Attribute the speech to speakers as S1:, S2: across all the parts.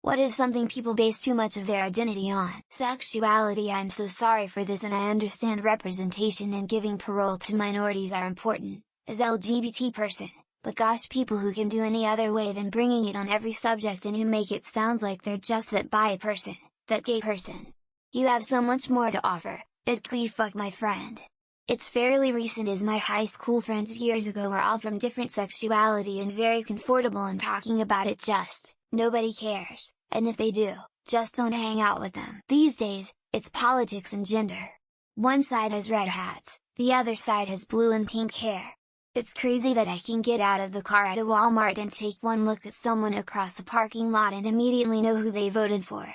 S1: What is something people base too much of their identity on? Sexuality. I'm so sorry for this, and I understand representation and giving parole to minorities are important, as LGBT person, but gosh, people who can do any other way than bringing it on every subject and who make it sounds like they're just that bi person, that gay person. You have so much more to offer, fuck my friend. It's fairly recent, as my high school friends years ago were all from different sexuality and very comfortable in talking about it, just, nobody cares, and if they do, just don't hang out with them. These days, it's politics and gender. One side has red hats, the other side has blue and pink hair. It's crazy that I can get out of the car at a Walmart and take one look at someone across the parking lot and immediately know who they voted for.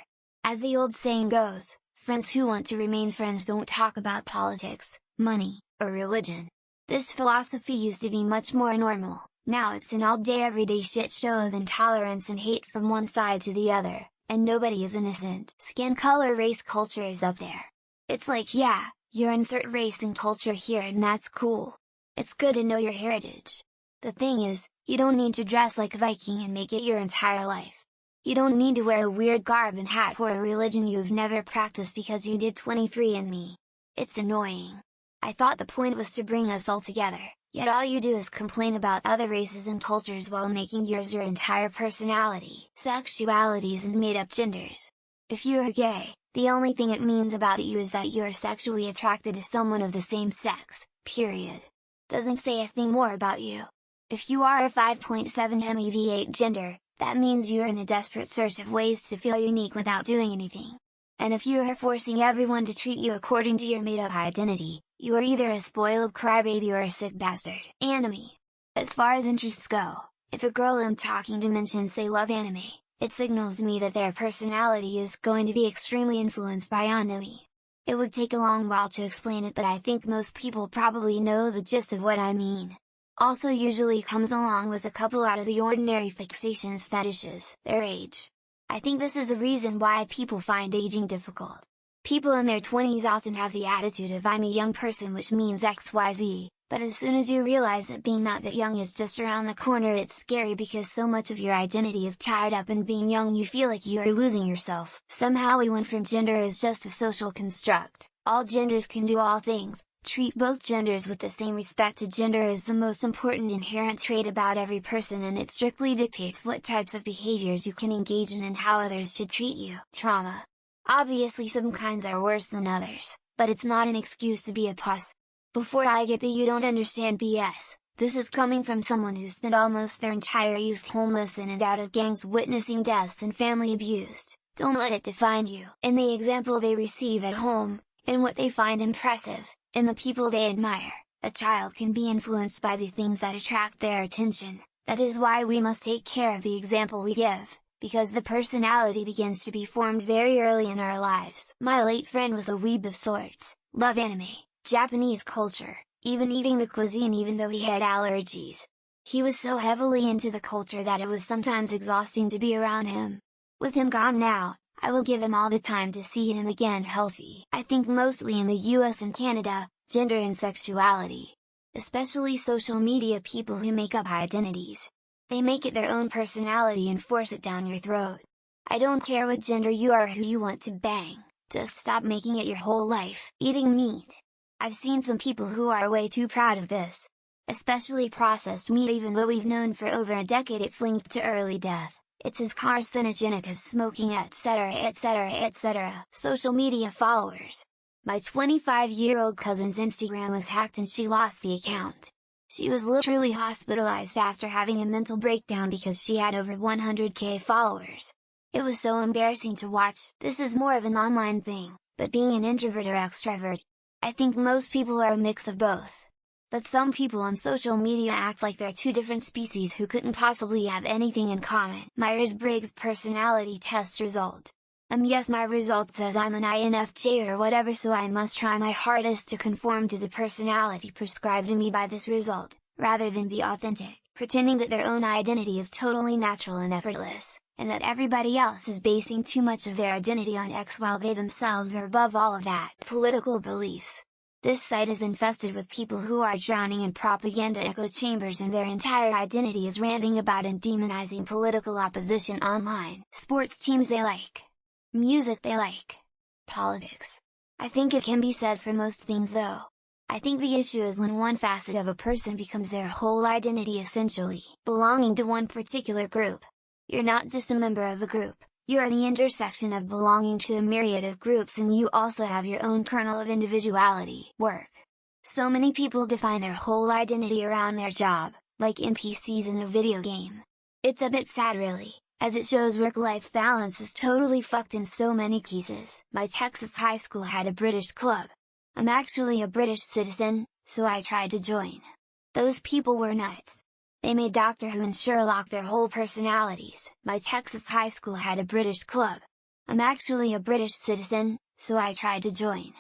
S1: As the old saying goes, friends who want to remain friends don't talk about politics, money, or religion. This philosophy used to be much more normal, now it's an all-day everyday shit show of intolerance and hate from one side to the other, and nobody is innocent. Skin color, race, culture is up there. It's like, yeah, you insert race and culture here and that's cool. It's good to know your heritage. The thing is, you don't need to dress like a Viking and make it your entire life. You don't need to wear a weird garb and hat for a religion you've never practiced because you did 23andMe. It's annoying. I thought the point was to bring us all together, yet all you do is complain about other races and cultures while making yours your entire personality. Sexualities and made-up genders. If you're gay, the only thing it means about you is that you're sexually attracted to someone of the same sex, period. Doesn't say a thing more about you. If you are a 5.7 MeV8 gender, that means you're in a desperate search of ways to feel unique without doing anything. And if you are forcing everyone to treat you according to your made-up identity, you are either a spoiled crybaby or a sick bastard. Anime. As far as interests go, if a girl I'm talking to mentions they love anime, it signals to me that their personality is going to be extremely influenced by anime. It would take a long while to explain it, but I think most people probably know the gist of what I mean. Also usually comes along with a couple out of the ordinary fixations, fetishes, their age. I think this is the reason why people find aging difficult. People in their 20s often have the attitude of I'm a young person, which means XYZ, but as soon as you realize that being not that young is just around the corner, it's scary because so much of your identity is tied up in being young you feel like you are losing yourself. Somehow we went from gender as just a social construct, all genders can do all things, treat both genders with the same respect to gender is the most important inherent trait about every person, and it strictly dictates what types of behaviors you can engage in and how others should treat you. Trauma. Obviously some kinds are worse than others, but it's not an excuse to be a puss. Before I get the you don't understand BS, this is coming from someone who spent almost their entire youth homeless in and out of gangs witnessing deaths and family abused. Don't let it define you. In the example they receive at home, in what they find impressive, in the people they admire, a child can be influenced by the things that attract their attention. That is why we must take care of the example we give, because the personality begins to be formed very early in our lives. My late friend was a weeb of sorts, loved anime, Japanese culture, even eating the cuisine even though he had allergies. He was so heavily into the culture that it was sometimes exhausting to be around him. With him gone now, I will give him all the time to see him again healthy. I think mostly in the US and Canada, gender and sexuality. Especially social media people who make up identities. They make it their own personality and force it down your throat. I don't care what gender you are or who you want to bang, just stop making it your whole life. Eating meat. I've seen some people who are way too proud of this. Especially processed meat, even though we've known for over a decade it's linked to early death. It's as carcinogenic as smoking, etc, etc, etc. Social media followers. My 25-year-old cousin's Instagram was hacked and she lost the account. She was literally hospitalized after having a mental breakdown because she had over 100k followers. It was so embarrassing to watch. This is more of an online thing, but being an introvert or extrovert, I think most people are a mix of both. But some people on social media act like they're two different species who couldn't possibly have anything in common. Myers-Briggs personality test result. Yes, my result says I'm an INFJ or whatever, so I must try my hardest to conform to the personality prescribed to me by this result, rather than be authentic, pretending that their own identity is totally natural and effortless, and that everybody else is basing too much of their identity on X while they themselves are above all of that. Political beliefs. This site is infested with people who are drowning in propaganda echo chambers and their entire identity is ranting about and demonizing political opposition online. Sports teams they like. Music they like. Politics. I think it can be said for most things though. I think the issue is when one facet of a person becomes their whole identity, essentially belonging to one particular group. You're not just a member of a group, you are the intersection of belonging to a myriad of groups, and you also have your own kernel of individuality. Work. So many people define their whole identity around their job, like NPCs in a video game. It's a bit sad really, as it shows work-life balance is totally fucked in so many cases. My Texas high school had a British club. I'm actually a British citizen, so I tried to join. Those people were nuts. They made Doctor Who and Sherlock their whole personalities. My Texas high school had a British club. I'm actually a British citizen, so I tried to join.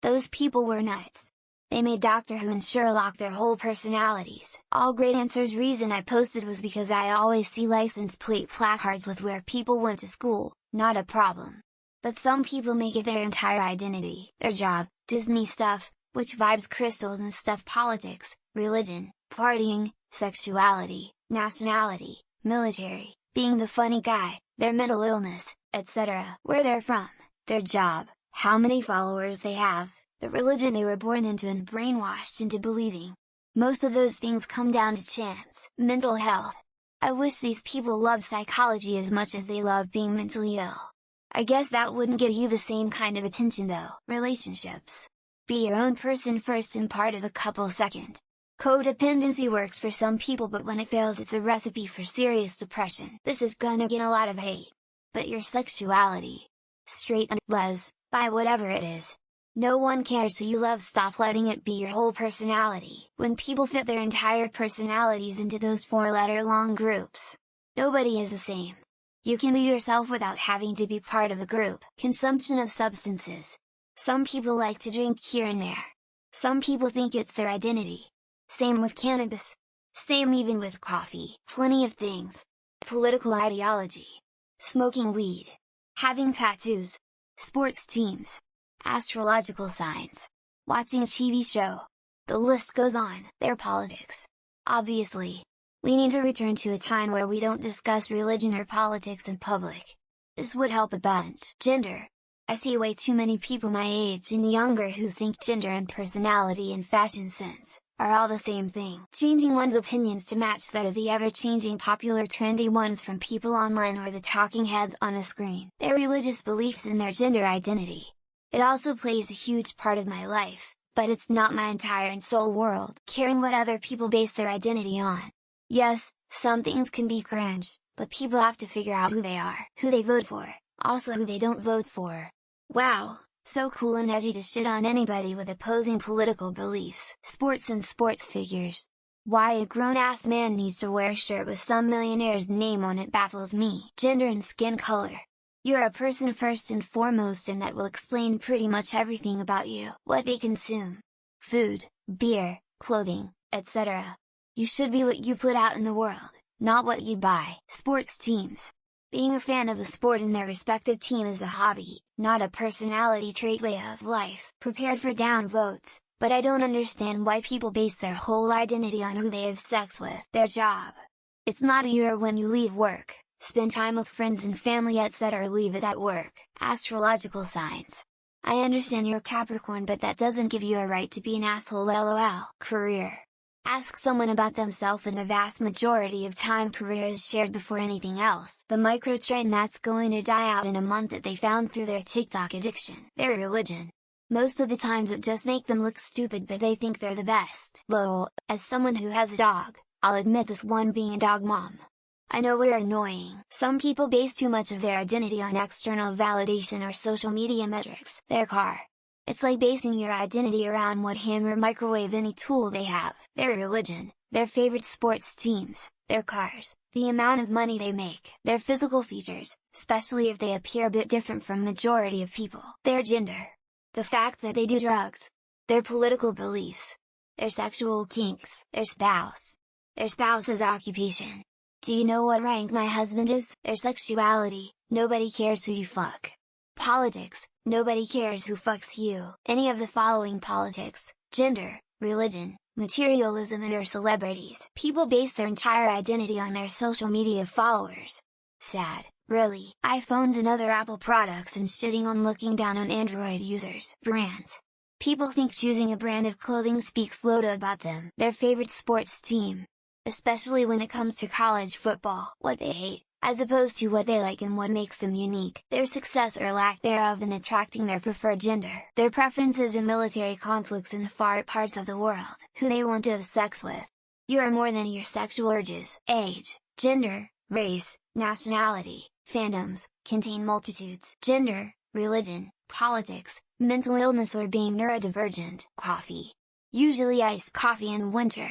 S1: Those people were nuts. They made Doctor Who and Sherlock their whole personalities. All great answers. Reason I posted was because I always see license plate placards with where people went to school, not a problem. But some people make it their entire identity, their job, Disney stuff, witch vibes, crystals and stuff, politics, religion, partying, sexuality, nationality, military, being the funny guy, their mental illness, etc. Where they're from, their job, how many followers they have, the religion they were born into and brainwashed into believing. Most of those things come down to chance. Mental health. I wish these people loved psychology as much as they love being mentally ill. I guess that wouldn't get you the same kind of attention though. Relationships. Be your own person first and part of a couple second. Codependency works for some people, but when it fails it's a recipe for serious depression. This is gonna get a lot of hate. But your sexuality. Straight and les, bi, whatever it is. No one cares who you love, stop letting it be your whole personality. When people fit their entire personalities into those 4-letter long groups. Nobody is the same. You can be yourself without having to be part of a group. Consumption of substances. Some people like to drink here and there. Some people think it's their identity. Same with cannabis. Same even with coffee. Plenty of things. Political ideology. Smoking weed. Having tattoos. Sports teams. Astrological signs. Watching a TV show. The list goes on. Their politics. Obviously. We need to return to a time where we don't discuss religion or politics in public. This would help a bunch. Gender. I see way too many people my age and younger who think gender and personality and fashion sense are all the same thing. Changing one's opinions to match that of the ever-changing popular trendy ones from people online or the talking heads on a screen. Their religious beliefs and their gender identity. It also plays a huge part of my life, but it's not my entire and sole world. Caring what other people base their identity on. Yes, some things can be cringe, but people have to figure out who they are, who they vote for, also who they don't vote for. Wow, so cool and edgy to shit on anybody with opposing political beliefs. Sports and sports figures. Why a grown-ass man needs to wear a shirt with some millionaire's name on it baffles me. Gender and skin color. You're a person first and foremost, and that will explain pretty much everything about you. What they consume. Food, beer, clothing, etc. You should be what you put out in the world, not what you buy. Sports teams. Being a fan of a sport in their respective team is a hobby, not a personality trait, way of life. Prepared for downvotes, but I don't understand why people base their whole identity on who they have sex with. Their job. It's not a you or when you leave work, spend time with friends and family etc. leave it at work. Astrological signs. I understand you're Capricorn, but that doesn't give you a right to be an asshole, lol. Career. Ask someone about themselves and the vast majority of time career is shared before anything else. The micro trend that's going to die out in a month that they found through their TikTok addiction. Their religion. Most of the times it just make them look stupid, but they think they're the best. Lol, as someone who has a dog, I'll admit this one, being a dog mom. I know we're annoying. Some people base too much of their identity on external validation or social media metrics. Their car. It's like basing your identity around what hammer, microwave, any tool they have. Their religion, their favorite sports teams, their cars, the amount of money they make, their physical features, especially if they appear a bit different from majority of people. Their gender. The fact that they do drugs. Their political beliefs. Their sexual kinks. Their spouse. Their spouse's occupation. Do you know what rank my husband is? Their sexuality. Nobody cares who you fuck. Politics, nobody cares who fucks you. Any of the following politics, gender, religion, materialism and/or celebrities. People base their entire identity on their social media followers. Sad, really. iPhones and other Apple products and shitting on looking down on Android users. Brands. People think choosing a brand of clothing speaks loads about them. Their favorite sports team. Especially when it comes to college football. What they hate, as opposed to what they like and what makes them unique. Their success or lack thereof in attracting their preferred gender. Their preferences in military conflicts in the far parts of the world. Who they want to have sex with. You are more than your sexual urges. Age, gender, race, nationality, fandoms, contain multitudes. Gender, religion, politics, mental illness or being neurodivergent. Coffee. Usually iced coffee in winter.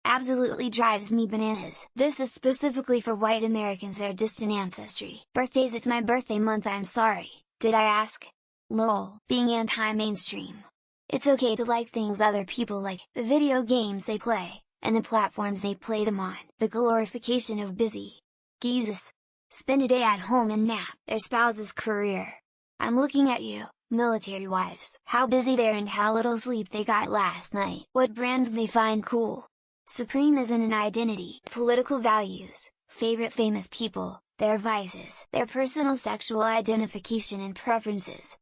S1: Absolutely drives me bananas. This is specifically for white Americans, their distant ancestry. Birthdays, it's my birthday month, I'm sorry, did I ask? Lol. Being anti-mainstream. It's okay to like things other people like, the video games they play, and the platforms they play them on. The glorification of busy. Jesus. Spend a day at home and nap. Their spouse's career. I'm looking at you, military wives. How busy they are and how little sleep they got last night. What brands they find cool. Supreme isn't an identity. Political values, favorite famous people, their vices, their personal sexual identification and preferences,